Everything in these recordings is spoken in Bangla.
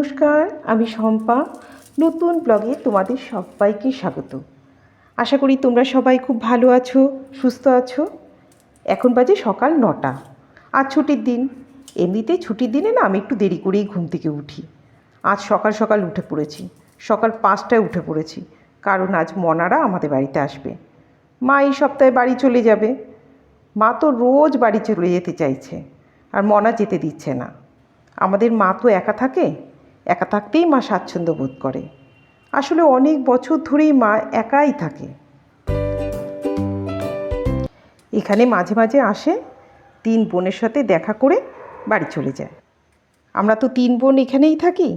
নমস্কার, আমি শম্পা। নতুন ব্লগে তোমাদের সবাইকে স্বাগত। আশা করি তোমরা সবাই খুব ভালো আছো, সুস্থ আছো। এখন বাজে সকাল 9টা। আজ ছুটির দিন। এমনিতে ছুটির দিনে না আমি একটু দেরি করেই ঘুম থেকে উঠি। আজ সকাল সকাল উঠে পড়েছি, সকাল 5টায় উঠে পড়েছি, কারণ আজ মনারা আমাদের বাড়িতে আসবে। মা এই সপ্তাহে বাড়ি চলে যাবে। মা তো রোজ বাড়ি চলে যেতে চাইছে, আর মনা যেতে দিচ্ছে না। আমাদের মা তো একা থাকে, একা থাকতেই মা স্বাচ্ছন্দ্য বোধ করে। আসলে অনেক বছর ধরেই মা একাই থাকে। এখানে মাঝে মাঝে আসে, 3 বোনের সাথে দেখা করে বাড়ি চলে যায়। আমরা তো 3 বোন এখানেই থাকি,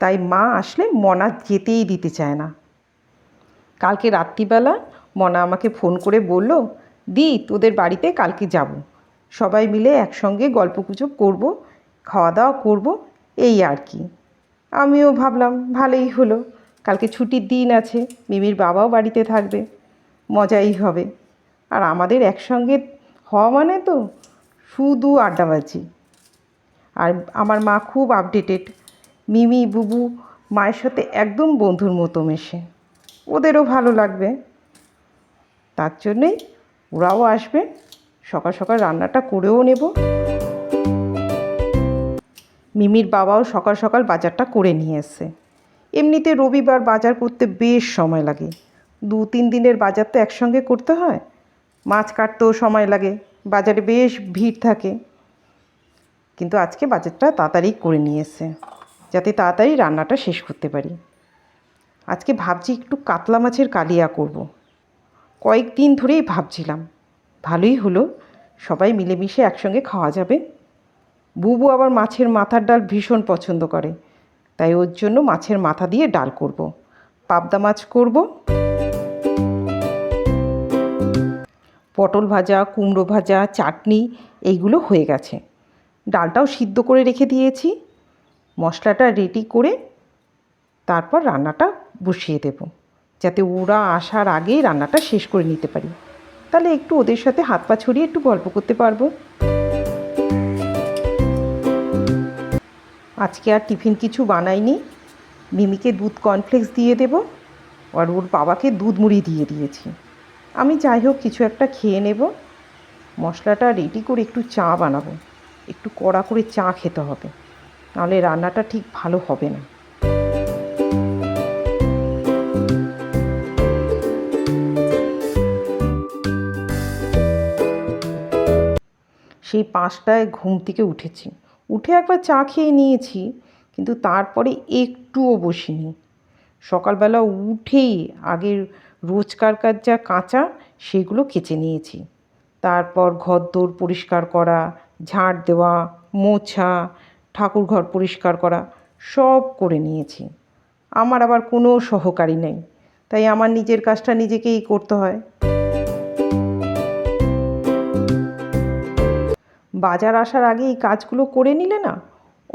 তাই মা আসলে মনা যেতেই দিতে চায় না। কালকে রাত্রিবেলা মনা আমাকে ফোন করে বলল, দি তোদের বাড়িতে কালকে যাব, সবাই মিলে একসঙ্গে গল্পগুজব করব, খাওয়া দাওয়া করব, এই আর কি। আমিও ভাবলাম ভালোই হলো, কালকে ছুটির দিন আছে, মিমির বাবাও বাড়িতে থাকবে, মজাই হবে। আর আমাদের একসঙ্গে হওয়া মানে তো শুধু আড্ডাবাজি। আর আমার মা খুব আপডেটেড। মিমি বুবু মায়ের সাথে একদম বন্ধুর মতো মেশে, ওদেরও ভালো লাগবে। তার জন্যেই ওরাও আসবে, সকাল সকাল রান্নাটা করেও নেব। মিমির বাবাও সকাল সকাল বাজারটা করে নিয়ে এসছে। এমনিতে রবিবার বাজার করতে বেশ সময় লাগে, 2-3 দিনের বাজার তো একসঙ্গে করতে হয়। মাছ কাটতেও সময় লাগে, বাজারে বেশ ভিড় থাকে। কিন্তু আজকে বাজারটা তাড়াতাড়ি করে নিয়ে এসছে, যাতে তাড়াতাড়ি রান্নাটা শেষ করতে পারি। আজকে ভাবছি একটু কাতলা মাছের কালিয়া করব। কয়েকদিন ধরেই ভাবছিলাম, ভালোই হলো, সবাই মিলেমিশে একসঙ্গে খাওয়া যাবে। বুবু আবার মাছের মাথার ডাল ভীষণ পছন্দ করে, তাই ওর জন্য মাছের মাথা দিয়ে ডাল করব। পাবদা মাছ করব, পটল ভাজা, কুমড়ো ভাজা, চাটনি এইগুলো হয়ে গেছে। ডালটাও সিদ্ধ করে রেখে দিয়েছি। মশলাটা রেডি করে তারপর রান্নাটা বসিয়ে দেব, যাতে ওরা আসার আগেই রান্নাটা শেষ করে নিতে পারি। তাহলে একটু ওদের সাথে হাত পা ছড়িয়ে একটু গল্প করতে পারবো। আজকে আর টিফিন কিছু বানাইনি। মিমিকে দুধ কর্নফ্লেক্স দিয়ে দেব, আর ওর বাবাকে দুধ মুড়ি দিয়ে দিয়েছি। আমি যাই হোক কিছু একটা খেয়ে নেব। মশলাটা রেডি করে একটু চা বানাবো, একটু কড়া করে চা খেতে হবে, নাহলে রান্নাটা ঠিক ভালো হবে না। সেই 5টায় ঘুম থেকে উঠেছি, উঠে একবার চা খেয়ে নিয়েছি, কিন্তু তারপরে একটুও বসিনি। সকালবেলা উঠেই আগে রোজকারকার যা কাঁচা সেগুলো কেচে নিয়েছি। তারপর ঘরদোর পরিষ্কার করা, ঝাঁট দেওয়া, মোছা, ঠাকুর ঘর পরিষ্কার করা সব করে নিয়েছি। আমার আবার কোনো সহকারী নেই, তাই আমার নিজের কাজটা নিজেকেই করতে হয়। বাজার আসার আগে এই কাজগুলো করে নিলে না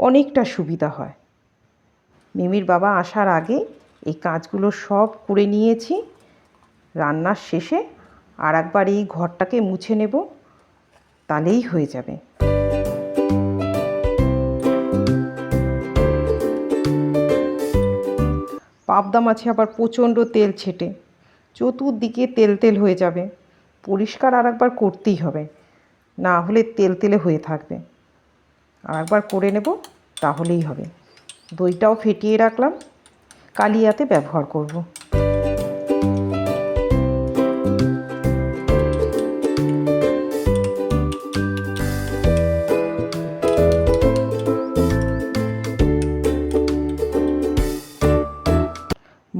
অনেকটা সুবিধা হয়। মিমির বাবা আসার আগে এই কাজগুলো সব করে নিয়েছি। রান্নার শেষে আর একবার এই ঘরটাকে মুছে নেব, তাহলেই হয়ে যাবে। পাবদা মাছে আবার প্রচণ্ড তেল ছেটে, চতুর্দিকে তেল তেল হয়ে যাবে। পরিষ্কার আর একবার করতেই হবে, না হলে তেল তেলে হয়ে থাকবে। আর একবার করে নেব, তাহলেই হবে। দইটাও ফেটিয়ে রাখলাম, কালিয়াতে ব্যবহার করব।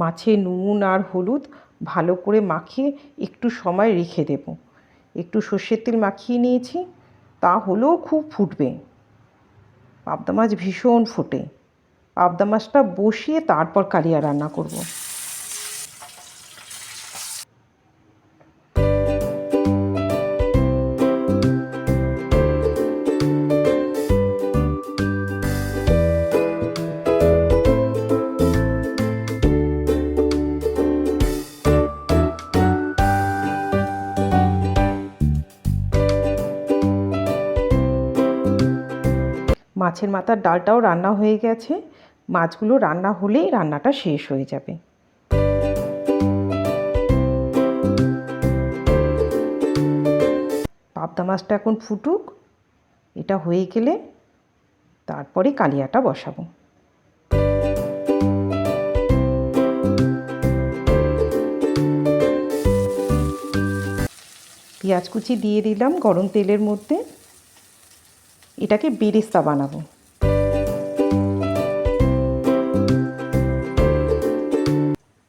মাছে নুন আর হলুদ ভালো করে মাখিয়ে একটু সময় রেখে দেব। একটু সর্ষের তেল মাখিয়ে নিয়েছি, তা হলেও খুব ফুটবে। পাবদা মাছ ভীষণ ফোটে। পাবদা মাছটা বসিয়ে তারপর কালিয়া রান্না করব। মাছের মাথার ডালটাও রান্না হয়ে গেছে। মাছগুলো রান্না হলেই রান্নাটা শেষ হয়ে যাবে। পাবদা মাছটা এখন ফুটুক, এটা হয়ে গেলে তারপরে কালিয়াটা বসাবো। পেঁয়াজ কুচি দিয়ে দিলাম গরম তেলের মধ্যে। এটাকে বেরেস্তা বানাবো।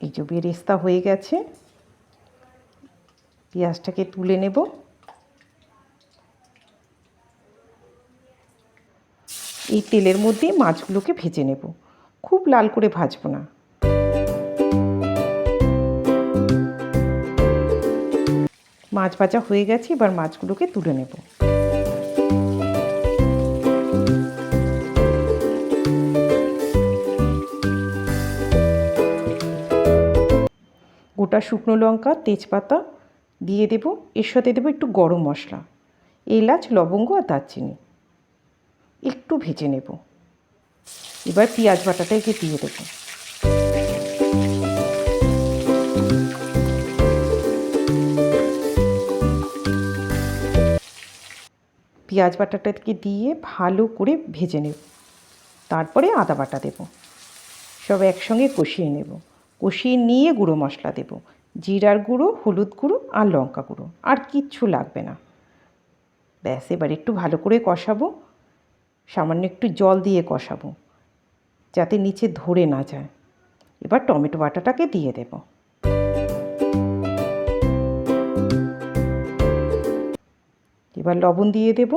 এই যে বেরেস্তা হয়ে গেছে, পেঁয়াজটাকে তুলে নেব। এই তেলের মধ্যে মাছগুলোকে ভেজে নেব, খুব লাল করে ভাজবো না। মাছ ভাজা হয়ে গেছে, এবার মাছগুলোকে তুলে নেব। গোটা শুকনো লঙ্কা, তেজপাতা দিয়ে দেব। এর সাথে দেবো একটু গরম মশলা, এলাচ, লবঙ্গ আর দারচিনি। একটু ভেজে নেব। এবার পেঁয়াজ বাটাটাকে দিয়ে দেব। পেঁয়াজ বাটাটাকে দিয়ে ভালো করে ভেজে নেব। তারপরে আদা বাটা দেব। সব একসঙ্গে কষিয়ে নেব। কষিয়ে নিয়ে গুঁড়ো মশলা দেব, জিরার গুঁড়ো, হলুদ গুঁড়ো আর লঙ্কা গুঁড়ো। আর কিচ্ছু লাগবে না। ব্যাস, এবার একটু ভালো করে কষাবো। সামান্য একটু জল দিয়ে কষাবো যাতে নিচে ধরে না যায়। এবার টমেটো বাটাটাকে দিয়ে দেব। এবার লবণ দিয়ে দেব।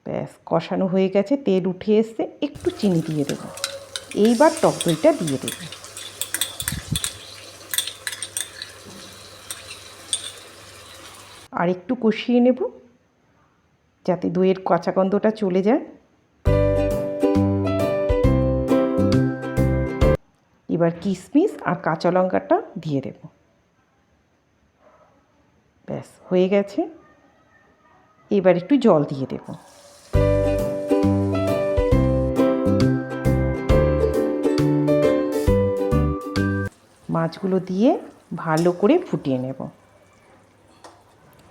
ব্যাস, কষানো হয়ে গেছে, তেল উঠে এসছে। একটু চিনি দিয়ে দেব। এইবার টক দইটা দিয়ে দেব। আর একটু কষিয়ে নেব যাতে দইয়ের কাঁচা গন্ধটা চলে যায়। এবার কিশমিশ আর কাঁচা লঙ্কাটা দিয়ে দেব। ব্যাস, হয়ে গেছে। এবার একটু জল দিয়ে দেব। মাছগুলো দিয়ে ভালো করে ফুটিয়ে নেব।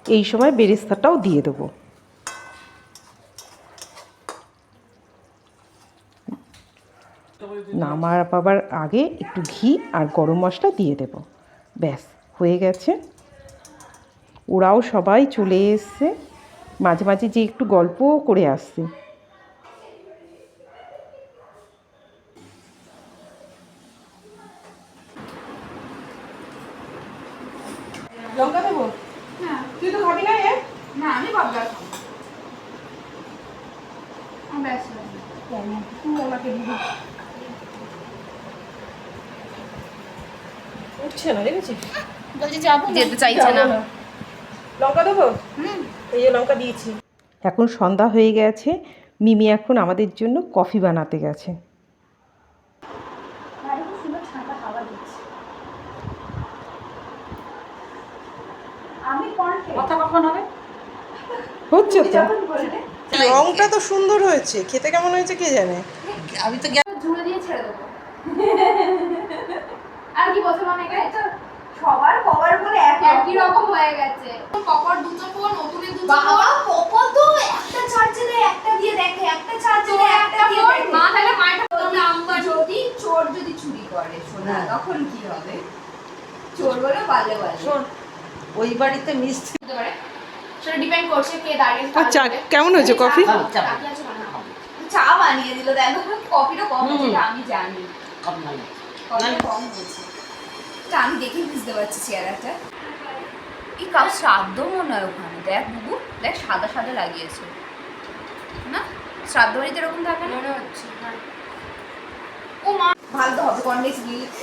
এই সময় বেরেস্তাটাও দিয়ে দেবো। নামাবার আগে একটু ঘি আর গরম মশলা দিয়ে দেব। ব্যাস, হয়ে গেছে। ওরাও সবাই চলে এসছে। মাঝে মাঝে যে একটু গল্পও করে আসছে। লঙ্কা দেবো? হ্যাঁ। তুই তো খাবি না? না, আমি পাবদা খাবো। ব্যাস, ওনাকে দিব। উঠছে না, দেখেছিস? বলছি যাবো, যেতে চাইছে না। লঙ্কা দেবো? এই যে লঙ্কা দিয়েছি। এখন সন্ধ্যা হয়ে গেছে। মিমি এখন আমাদের জন্য কফি বানাতে গেছে। কথা কখন হবে? হচ্ছে তো। রংটা তো সুন্দর হয়েছে, খেতে কেমন হয়েছে কে জানে। আমি তো ঝুড়ে দিয়ে ছেড়ে দেবো। আর কি বলছো মানে সবার কভার বলে একই রকম হয়ে গেছে। কপার দুটো ফোন, নতুনের দুটো বাবা কপা তো একটা চার্জে দেয়, একটা দিয়ে দেখে, একটা চার্জে দেয়, একটা দিয়ে দেখে। মা তাহলে মায়েরটা নাম্বার যদি চোর যদি চুরি করে শোনা, তখন কি হবে? চোর বলে পারলে বলে। শোন, ওই বাড়িতে মিস্ত্রি হতে পারে, সেটা ডিপেন্ড করছে কে দাঁড়িয়ে আচ্ছা, কেমন হয়েছে কফি? চা বানিয়ে দিল, দেখো কফিটা কম হয়েছে, এটা আমি জানি। কম নাই। কফিটা কম হয়েছে, এটা আমি দেখেই বুঝতে পারছি চেহারাটা। এই কাউ শ্রাদ্ধ মনে হয় ওখানে, দেখ বুবু, দেখ সাদা সাদা লাগিয়েছে না? শ্রাদ্ধ বাড়িতে এরকম থাকে না? মনে হচ্ছে। ও মা, ভালো তো হবে কনডেন্স মিল্ক।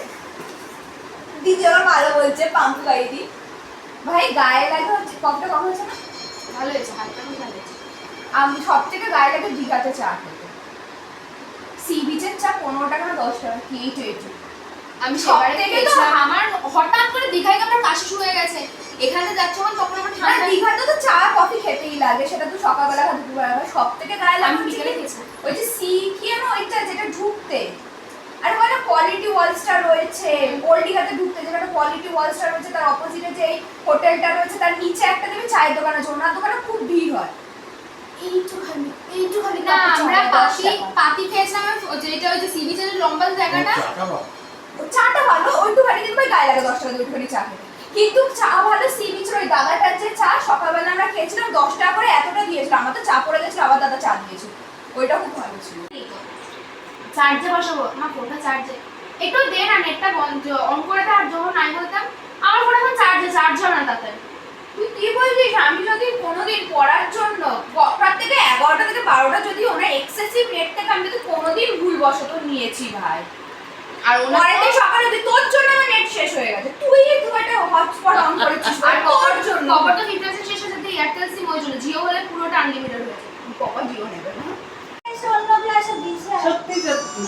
দিদি আমার ভালো বলছে, পাম্পু গাড়ি দি ভাই গায়ে লাগে হচ্ছে। কফিটা কম হয়েছে না? ভালো হয়েছে, হালকা ভালো হয়েছে। আমি সব থেকে গায়ে লাগে দীঘাতে চা খেতে। সি বিচের চা 15 টাকা না 10 টাকা কি এইটু। আমি সব সেবারে থেকে তো খেয়েছিলাম। আমার হঠাৎ করে দীঘায় আমার কাশি শুরু হয়ে গেছে। এখানে যাচ্ছ মানে তখন আমার আর ঠান্ডা দীঘাতে তো চা কফি খেতেই লাগে, সেটা তো সকালবেলা বা দুপুরবেলা হয়। সব থেকে গায়ে লাগে আমি হচ্ছে বিকেলে কি, খেয়েছি। ওই যে সি কি যেন ওইটা যেটা ঢুকতে, আর ওখানে কোয়ালিটি ওয়ালস্টার রয়েছে, ওল্ড দীঘাতে ঢুকতে যেখানে কোয়ালিটি ওয়ালস্টার রয়েছে, তার অপোজিটে যে হোটেলটা রয়েছে তার নিচে একটা দেবে চায়ের দোকান আছে, ওনার দোকানে খুব ভিড় হয়। এইটুখানি না কাপড় আমরা চাপড় 10 পাতি টাকা। পাতি খেয়েছিলাম যেটা ওই যে সি বিচের লম্বা জায়গাটা। চাটা ভালো, ওইটুখানি কিন্তু ভাই গায়ে লাগে 10 টাকা দিয়ে ওইটুখানি চা খেতে। কিন্তু চা ভালো, সি বিচের ওই দাদাটার যে চা সকালবেলা আমরা খেয়েছিলাম 10 টাকা করে, এতটা দিয়েছিল, আমার তো চা পড়ে গেছিল, আবার দাদা চা দিয়েছিল, ওইটা খুব ভালো ছিল। চার্জে বসাবো না, ফোনটা চার্জে একটু দে না, নেটটা বন্ধ অন করে দে। আর যখন নাই বলতাম আমার ফোন এখন চার্জ হয় না তাতে। তুই কি বলছিস? আমি যদি কোনোদিন পড়ার জন্য রাত থেকে 11টা থেকে 12টা যদি ওনার এক্সেসিভ নেট থেকে আমি যদি কোনোদিন ভুলবশত নিয়েছি ভাই, আর পরের দিন সকালে উঠে তোর জন্য আমার নেট শেষ হয়ে গেছে, তুই একটা হটস্পট অন করেছিস আর তোর জন্য। খবর তো 50% শেষ হয়ে যেতে এয়ারটেল সিম ওই জন্য, জিও হলে পুরোটা আনলিমিটেড হয়েছে। বাবা জিও নেবে না। সত্যি সত্যি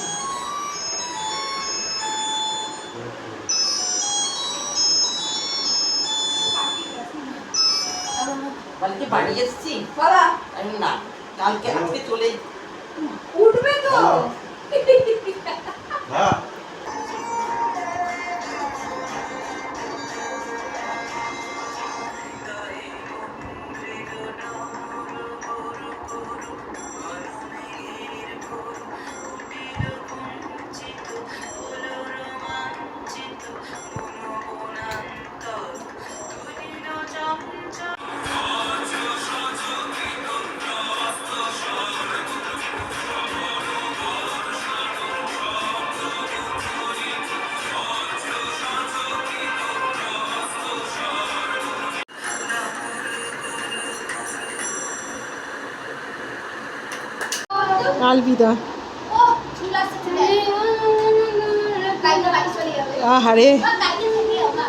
কালকে বাড়ি এসছি বাবা আমি না, কালকে আজকে চলে উঠবে তো। আলবিদা। ও চুল আসছে, চুল কালকে বাড়ি চলে যাবে। আহারে কালকে থেকে আমরা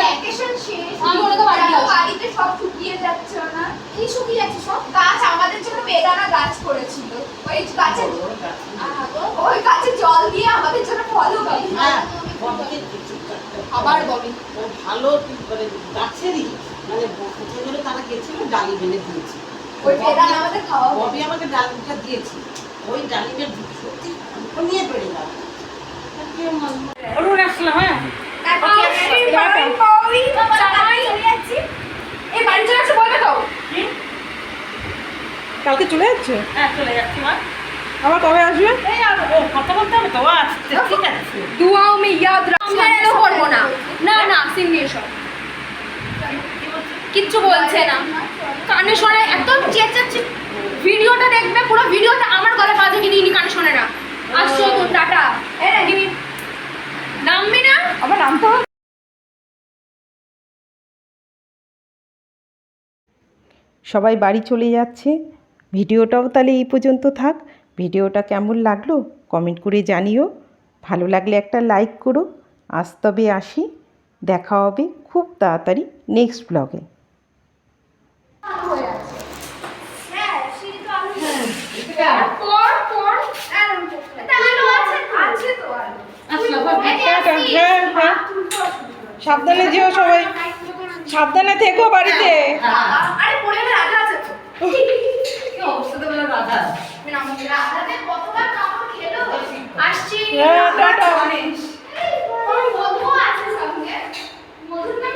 ভ্যাকেশন শেষ, আমরা তো বাড়ি যাবো। বাড়িতে সব শুকিয়ে যাচ্ছে না। কি শুকিয়ে যাচ্ছে সব? গাছ আমাদের জন্য বেদানা গাছ করেছিল, ওই গাছে ওই গাছে জল দিয়ে আমাদের জন্য ফলও গাছে। হ্যাঁ ববিকে কিছু আবার ববি ও ভালো মানে গাছেরই মানে প্রথমে তারা গেছিল ডালিম এনে দিয়েছে, ওই বেদানা আমাদের খাওয়া হবে। ববি আমাকে ডালিমটা দিয়েছে, ওই ডালিমের সত্যি নিয়ে পেড়ে গেল। ওর আসলাম হ্যাঁ এই বাড়ি চলে আসছে বলবে তো? কালকে চলে যাচ্ছে, হ্যাঁ চলে যাচ্ছি মা। আবার কবে আসবে? এই আর ও কথা বলতে হবে তো, আসছে ঠিক আছে। দুয়াও মে ইয়াদ রাখো। আমরা এলো করবো না। না না সিঙ্গি এসব কিচ্ছু বলছে না, কানে শোনে একদম চেঁচাচ্ছি। ভিডিওটা দেখবে, পুরো ভিডিওটা আমার গলা বাজে কিনি ইনি কানে শোনে না। আসছো তো টাটা। এই রে কিনি নামবি না, আবার নামতে হবে। সবাই বাড়ি চলে যাচ্ছে, ভিডিওটাও তাহলে এই পর্যন্ত থাক। ভিডিওটা কেমন লাগলো কমেন্ট করে জানিও, ভালো লাগলে একটা লাইক করো। আজ তবে আসি, দেখা হবে খুব তাড়াতাড়ি নেক্সট ব্লগে। হ্যাঁ সিঁড়ি তো আলো পর পর এটা আলো আছে, আছে তো আলো। আসলাম হ্যাঁ হ্যাঁ, সাবধানে যেও সবাই, সাবধানে থেকো বাড়িতে। আরে পড়ে গেলে রাজা আছে তো। কি অবস্থা তো বলে বাধা। রাজাতে কতবার কামড় খেলো। আসছি। হ্যাঁ টাটা। ওর মধু আছে সঙ্গে, মধুর নাম